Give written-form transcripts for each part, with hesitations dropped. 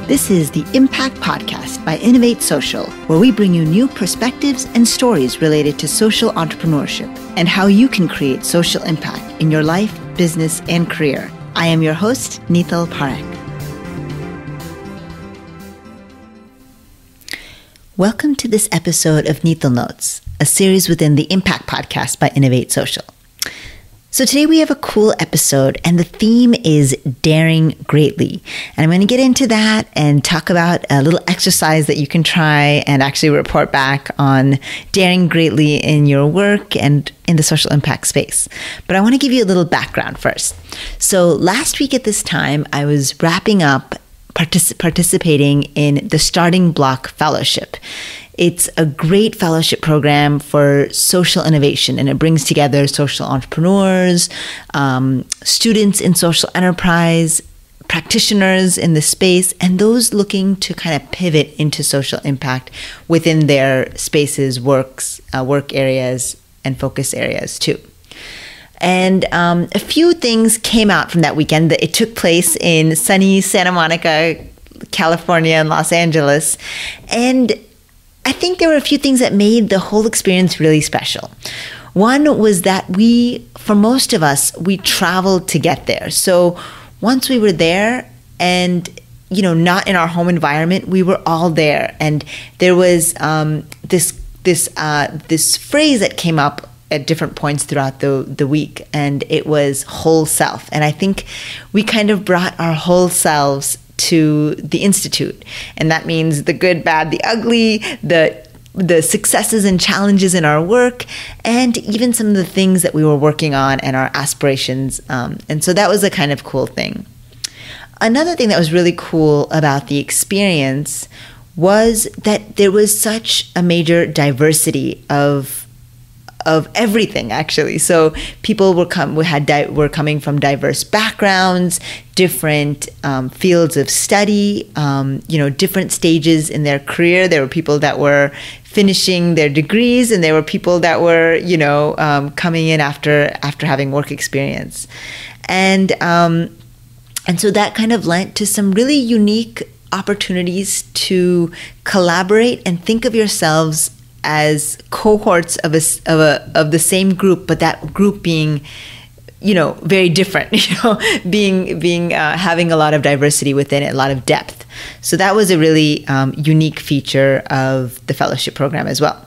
This is the Impact Podcast by Innovate Social, where we bring you new perspectives and stories related to social entrepreneurship and how you can create social impact in your life, business, and career. I am your host, Neetal Parekh. Welcome to this episode of Neetal Notes, a series within the Impact Podcast by Innovate Social. So today we have a cool episode, and the theme is daring greatly. And I'm going to get into that and talk about a little exercise that you can try and actually report back on daring greatly in your work and in the social impact space. But I want to give you a little background first. So last week at this time, I was wrapping up participating in the Starting Block Fellowship. It's a great fellowship program for social innovation, and it brings together social entrepreneurs, students in social enterprise, practitioners in the space, and those looking to kind of pivot into social impact within their spaces, work areas, and focus areas too. And a few things came out from that weekend. It took place in sunny Santa Monica, California, and Los Angeles. And I think there were a few things that made the whole experience really special. One was that for most of us, we traveled to get there. So once we were there and, not in our home environment, we were all there. And there was this phrase that came up at different points throughout the week, and it was whole self. And I think we kind of brought our whole selves to the Institute. And that means the good, bad, the ugly, the successes and challenges in our work, and even some of the things that we were working on and our aspirations. And so that was a kind of cool thing. Another thing that was really cool about the experience was that there was such a major diversity of everything, actually. So people were coming from diverse backgrounds, different fields of study, different stages in their career. There were people that were finishing their degrees, and there were people that were, coming in after having work experience, and so that kind of lent to some really unique opportunities to collaborate and think of yourselves as cohorts of the same group, but that group being, very different, being having a lot of diversity within it, a lot of depth. So that was a really unique feature of the fellowship program as well.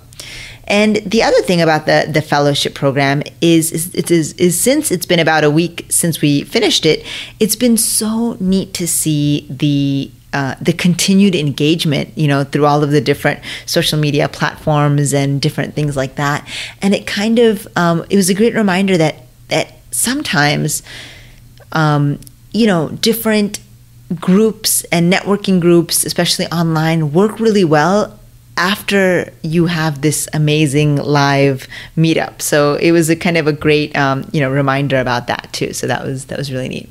And the other thing about the fellowship program is since it's been about a week since we finished it, it's been so neat to see the continued engagement, through all of the different social media platforms and different things like that. And it kind of, it was a great reminder that sometimes, different groups and networking groups, especially online, work really well after you have this amazing live meetup. So it was a kind of a great, reminder about that too. So that was really neat.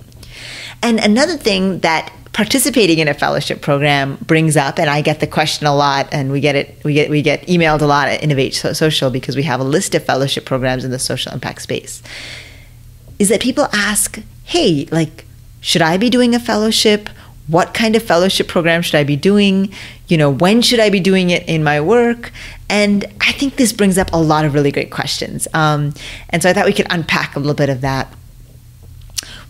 And another thing that participating in a fellowship program brings up, and I get the question a lot, and we get emailed a lot at Innovate Social because we have a list of fellowship programs in the social impact space, is that people ask, hey, should I be doing a fellowship? What kind of fellowship program should I be doing? When should I be doing it in my work? And I think this brings up a lot of really great questions. And so I thought we could unpack a little bit of that.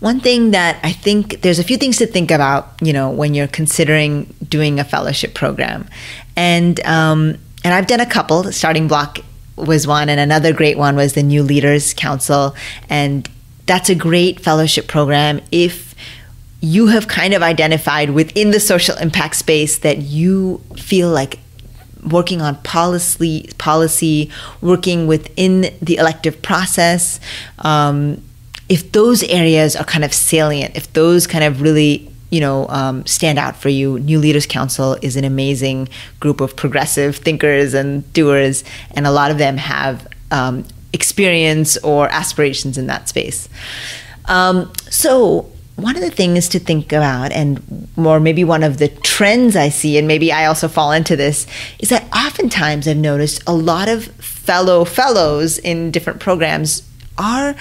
One thing that I think there's a few things to think about, when you're considering doing a fellowship program. And I've done a couple. Starting Block was one, and another great one was the New Leaders Council. And that's a great fellowship program if you have kind of identified within the social impact space that you feel like working on policy, working within the elective process, if those areas are kind of salient, if those kind of really, stand out for you, New Leaders Council is an amazing group of progressive thinkers and doers, and a lot of them have experience or aspirations in that space. So one of the things to think about, or maybe one of the trends I see, and maybe I also fall into this, is that oftentimes I've noticed a lot of fellows in different programs are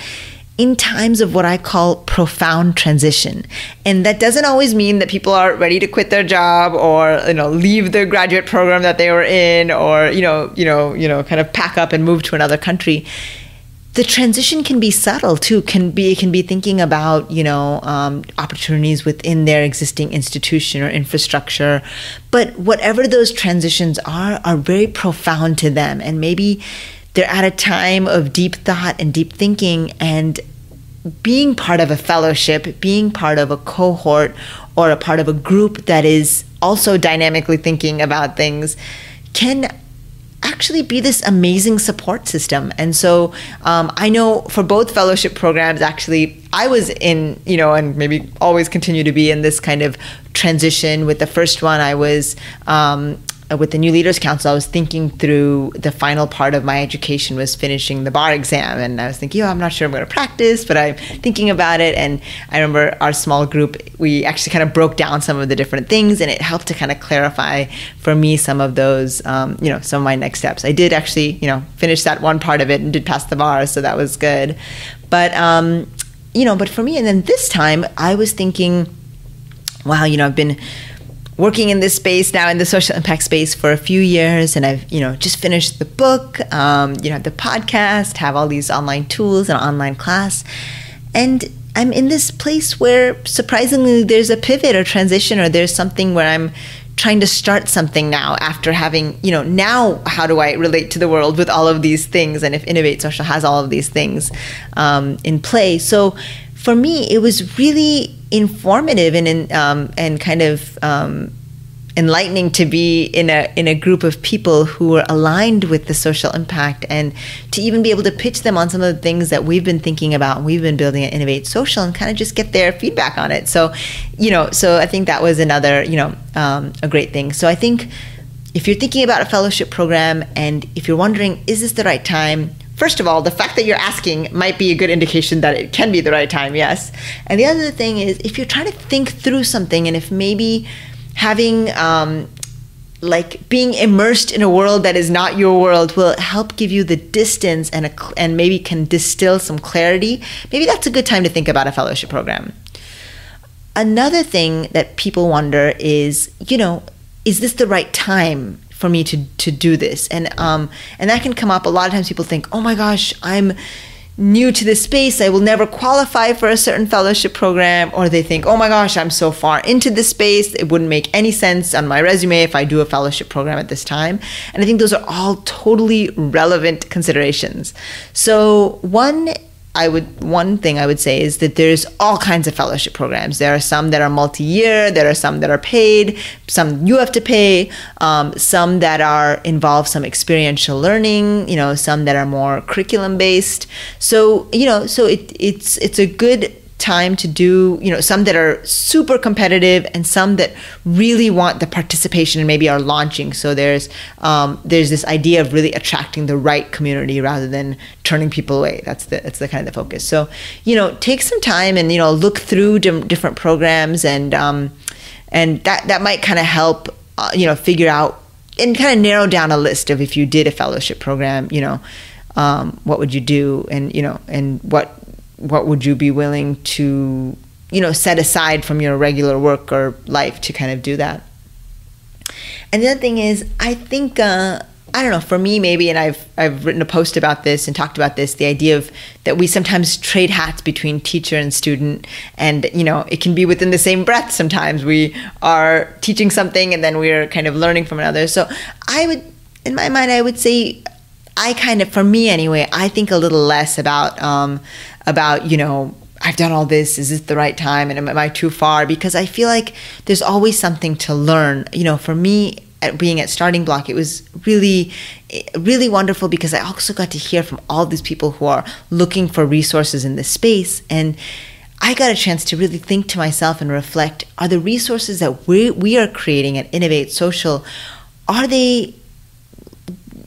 in times of what I call profound transition. And that doesn't always mean that people are ready to quit their job or, leave their graduate program that they were in, or, kind of pack up and move to another country. The transition can be subtle too. It can be thinking about, opportunities within their existing institution or infrastructure. But whatever those transitions are very profound to them. And maybe they're at a time of deep thought and deep thinking, and being part of a fellowship, being part of a cohort or a part of a group that is also dynamically thinking about things can actually be this amazing support system. And so I know for both fellowship programs, actually, I was in, and maybe always continue to be in this kind of transition. With the first one, I was with the New Leaders Council, I was thinking through the final part of my education was finishing the bar exam. And I was thinking, I'm not sure I'm going to practice, but I'm thinking about it. And I remember our small group, we actually kind of broke down some of the different things, and it helped to kind of clarify for me some of those, some of my next steps. I did actually, finish that one part of it and did pass the bar, so that was good. But, but for me, and then this time I was thinking, wow, I've been working in this space now, in the social impact space, for a few years, and I've just finished the book, the podcast, have all these online tools and online class, and I'm in this place where surprisingly there's a pivot or transition, or there's something where I'm trying to start something now after having, now how do I relate to the world with all of these things, and if Innovate Social has all of these things in play. So for me, it was really informative and kind of enlightening to be in a group of people who are aligned with the social impact, and to even be able to pitch them on some of the things that we've been thinking about and we've been building at Innovate Social, and kind of just get their feedback on it. So, so I think that was another, a great thing. So I think if you're thinking about a fellowship program, and if you're wondering, is this the right time? First of all, the fact that you're asking might be a good indication that it can be the right time, yes. And the other thing is, if you're trying to think through something, and if maybe having, being immersed in a world that is not your world will help give you the distance and maybe can distill some clarity, maybe that's a good time to think about a fellowship program. Another thing that people wonder is, is this the right time for me to do this? And that can come up a lot of times. People think, oh my gosh, I'm new to this space, I will never qualify for a certain fellowship program. Or they think, oh my gosh, I'm so far into this space, it wouldn't make any sense on my resume if I do a fellowship program at this time. And I think those are all totally relevant considerations. So one thing I would say is that there's all kinds of fellowship programs. There are some that are multi-year, there are some that are paid, some you have to pay, some that involve some experiential learning, some that are more curriculum based. So, it's a good time to do, some that are super competitive, and some that really want the participation and maybe are launching. So there's this idea of really attracting the right community rather than turning people away. That's the kind of the focus. So, take some time and, look through different programs, and that might kind of help, figure out and kind of narrow down a list of, if you did a fellowship program, what would you do, and, and what would you be willing to, set aside from your regular work or life to kind of do that. And the other thing is, I think, I don't know, for me maybe, and I've written a post about this and talked about this, the idea of that we sometimes trade hats between teacher and student, and, it can be within the same breath. Sometimes we are teaching something and then we're kind of learning from another. So in my mind, I would say, for me anyway, I think a little less about, I've done all this, is this the right time, and am I too far? Because I feel like there's always something to learn. For me, being at Starting Block, it was really, really wonderful, because I also got to hear from all these people who are looking for resources in this space. And I got a chance to really think to myself and reflect, are the resources that we are creating at Innovate Social, are they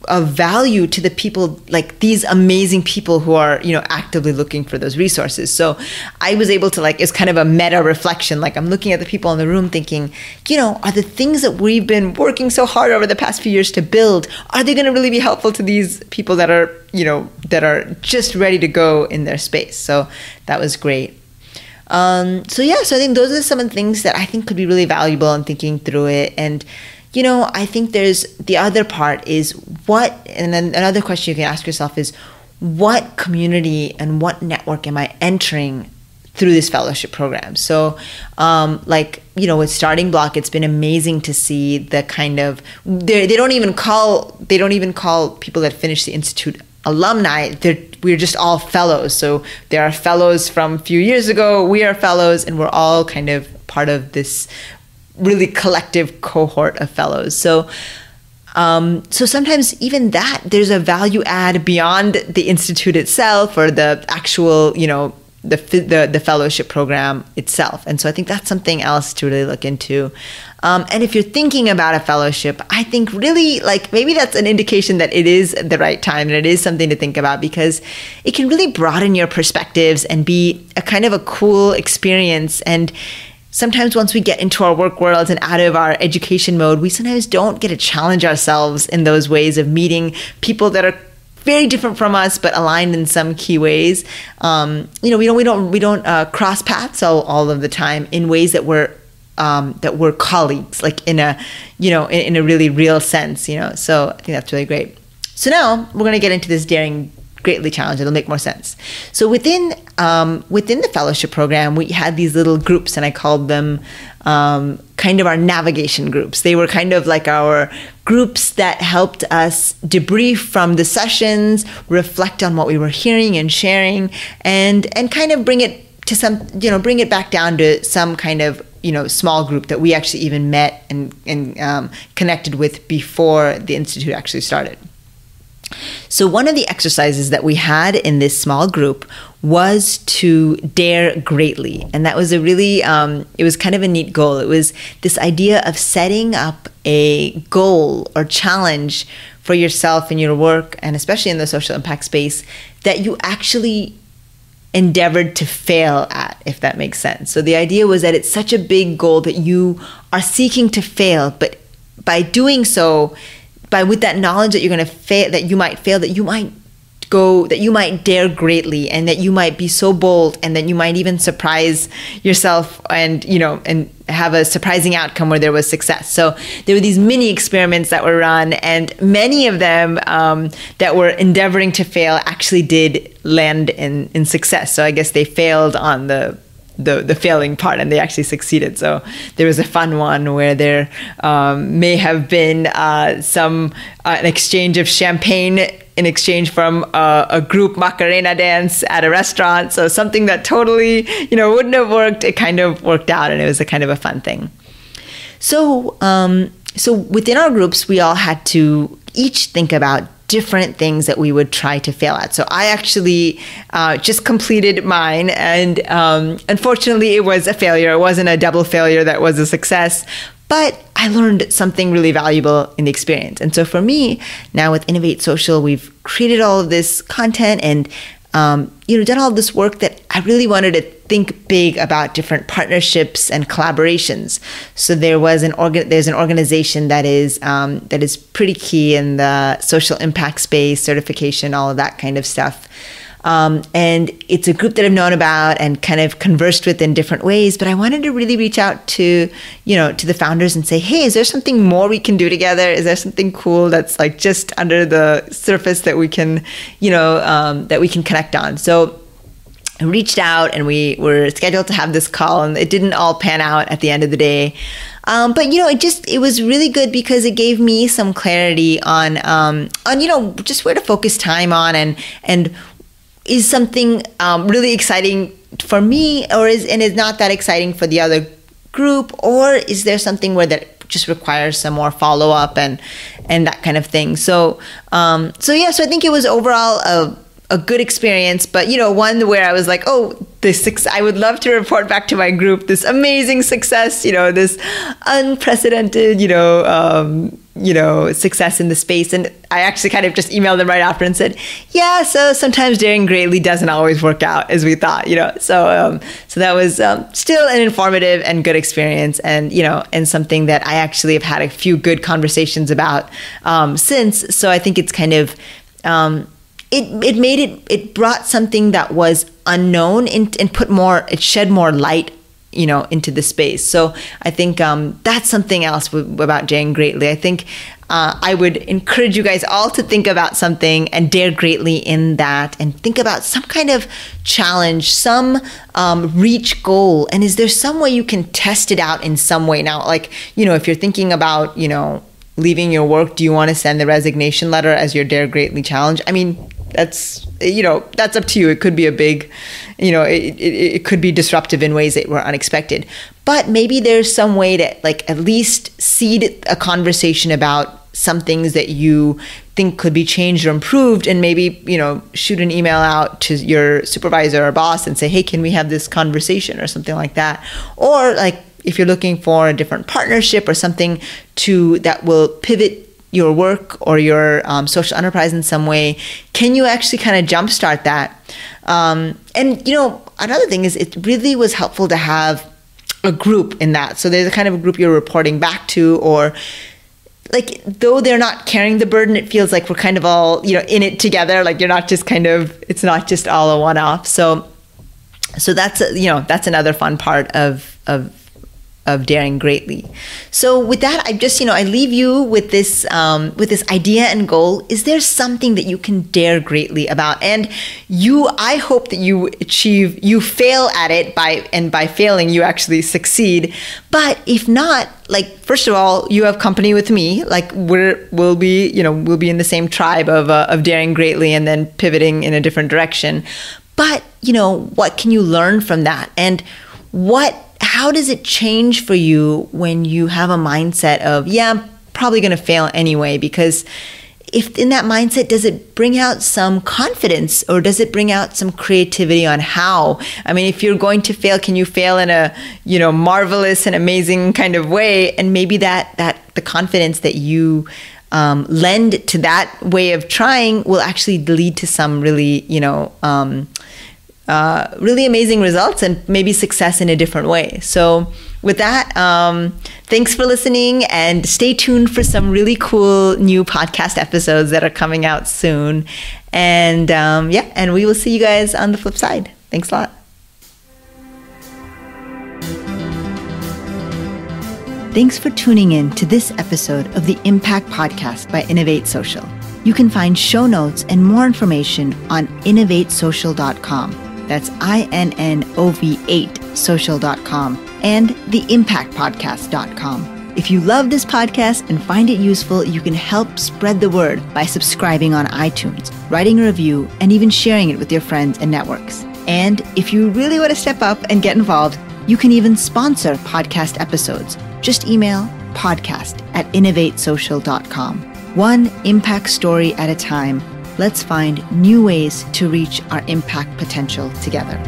of value to the people, like these amazing people who are, actively looking for those resources. So I was able to it's kind of a meta reflection. Like I'm looking at the people in the room thinking, are the things that we've been working so hard over the past few years to build, are they going to really be helpful to these people that are, that are just ready to go in their space? So that was great. So I think those are some of the things that I think could be really valuable in thinking through it. And, I think there's the other part is and then another question you can ask yourself is, what community and what network am I entering through this fellowship program? So, with Starting Block, it's been amazing to see the kind of, they don't even call people that finish the Institute alumni. We're just all fellows. So there are fellows from a few years ago, we are fellows, and we're all kind of part of this really collective cohort of fellows. So sometimes even that, there's a value add beyond the Institute itself or the actual, the fellowship program itself. And so I think that's something else to really look into. And if you're thinking about a fellowship, I think really maybe that's an indication that it is the right time and it is something to think about, because it can really broaden your perspectives and be a kind of a cool experience. And sometimes once we get into our work worlds and out of our education mode, we sometimes don't get to challenge ourselves in those ways of meeting people that are very different from us, but aligned in some key ways. We don't cross paths all of the time in ways that we're colleagues, like in a really real sense. So I think that's really great. So now we're going to get into this Daring Greatly challenge. It'll make more sense. So within the fellowship program, we had these little groups, and I called them kind of our navigation groups. They were kind of like our groups that helped us debrief from the sessions, reflect on what we were hearing and sharing, and kind of bring it to bring it back down to some kind of small group that we actually even met and connected with before the Institute actually started. So one of the exercises that we had in this small group was to dare greatly. And that was a really, it was kind of a neat goal. It was this idea of setting up a goal or challenge for yourself in your work, and especially in the social impact space, that you actually endeavored to fail at, if that makes sense. So the idea was that it's such a big goal that you are seeking to fail, but by doing so, with that knowledge that you're going to fail, that you might fail, that you might dare greatly, and that you might be so bold, and that you might even surprise yourself and have a surprising outcome where there was success. So there were these mini experiments that were run, and many of them that were endeavoring to fail actually did land in success. So I guess they failed on the failing part, and they actually succeeded. So there was a fun one where there may have been an exchange of champagne in exchange from a group Macarena dance at a restaurant. So something that totally wouldn't have worked, it kind of worked out, and it was a kind of a fun thing. So within our groups, we all had to each think about different things that we would try to fail at. So I actually just completed mine, and unfortunately it was a failure. It wasn't a double failure that was a success, but I learned something really valuable in the experience. And so for me, now with Innovate Social, we've created all of this content and done all this work that I really wanted to think big about different partnerships and collaborations. So there's an organization that is pretty key in the social impact space, certification, all of that kind of stuff. And it's a group that I've known about and kind of conversed with in different ways, but I wanted to really reach out to the founders and say, hey, is there something more we can do together? Is there something cool that's like just under the surface that we can, connect on? So I reached out, and we were scheduled to have this call, and it didn't all pan out at the end of the day. But it was really good because it gave me some clarity on just where to focus time on, and is something really exciting for me, or is not that exciting for the other group, or is there something where that just requires some more follow-up and that kind of thing. So I think it was overall a good experience, but one where I was like, oh, I would love to report back to my group this amazing success, this unprecedented, success in the space. And I actually kind of just emailed them right after and said, yeah, so sometimes daring greatly doesn't always work out as we thought, So that was still an informative and good experience, and and something that I actually have had a few good conversations about since. So I think it's kind of it brought something that was unknown and it shed more light into the space. So I think that's something else about daring greatly. I think I would encourage you guys all to think about something and dare greatly in that, and think about some kind of challenge, some reach goal. And is there some way you can test it out in some way? Now, like, if you're thinking about, leaving your work, do you want to send the resignation letter as your dare greatly challenge? I mean, that's up to you. It could be a big, it could be disruptive in ways that were unexpected. But maybe there's some way to at least seed a conversation about some things that you think could be changed or improved, and maybe, shoot an email out to your supervisor or boss and say, hey, can we have this conversation or something like that? Or if you're looking for a different partnership or something that will pivot your work or your social enterprise in some way, can you actually kind of jumpstart that? And another thing is, it really was helpful to have a group in that. So there's a kind of a group you're reporting back to, or though they're not carrying the burden, it feels like we're kind of all in it together. You're not just it's not just all a one-off. So that's that's another fun part of daring greatly. So with that, I just, I leave you with this idea and goal. Is there something that you can dare greatly about? And I hope that you fail at it by failing, you actually succeed. But if not, first of all, you have company with me. We'll be in the same tribe of daring greatly and then pivoting in a different direction. But, what can you learn from that? And how does it change for you when you have a mindset of, yeah, I'm probably going to fail anyway? Because if in that mindset, does it bring out some confidence, or does it bring out some creativity on how? I mean, if you're going to fail, can you fail in a, marvelous and amazing kind of way? And maybe that the confidence that you lend to that way of trying will actually lead to some really, really amazing results and maybe success in a different way. So with that, thanks for listening, and stay tuned for some really cool new podcast episodes that are coming out soon. And and we will see you guys on the flip side. Thanks a lot. Thanks for tuning in to this episode of the Impact Podcast by Innovate Social. You can find show notes and more information on innovatesocial.com. That's INNOV8social.com and theimpactpodcast.com. If you love this podcast and find it useful, you can help spread the word by subscribing on iTunes, writing a review, and even sharing it with your friends and networks. And if you really want to step up and get involved, you can even sponsor podcast episodes. Just email podcast@innovatesocial.com. One impact story at a time. Let's find new ways to reach our impact potential together.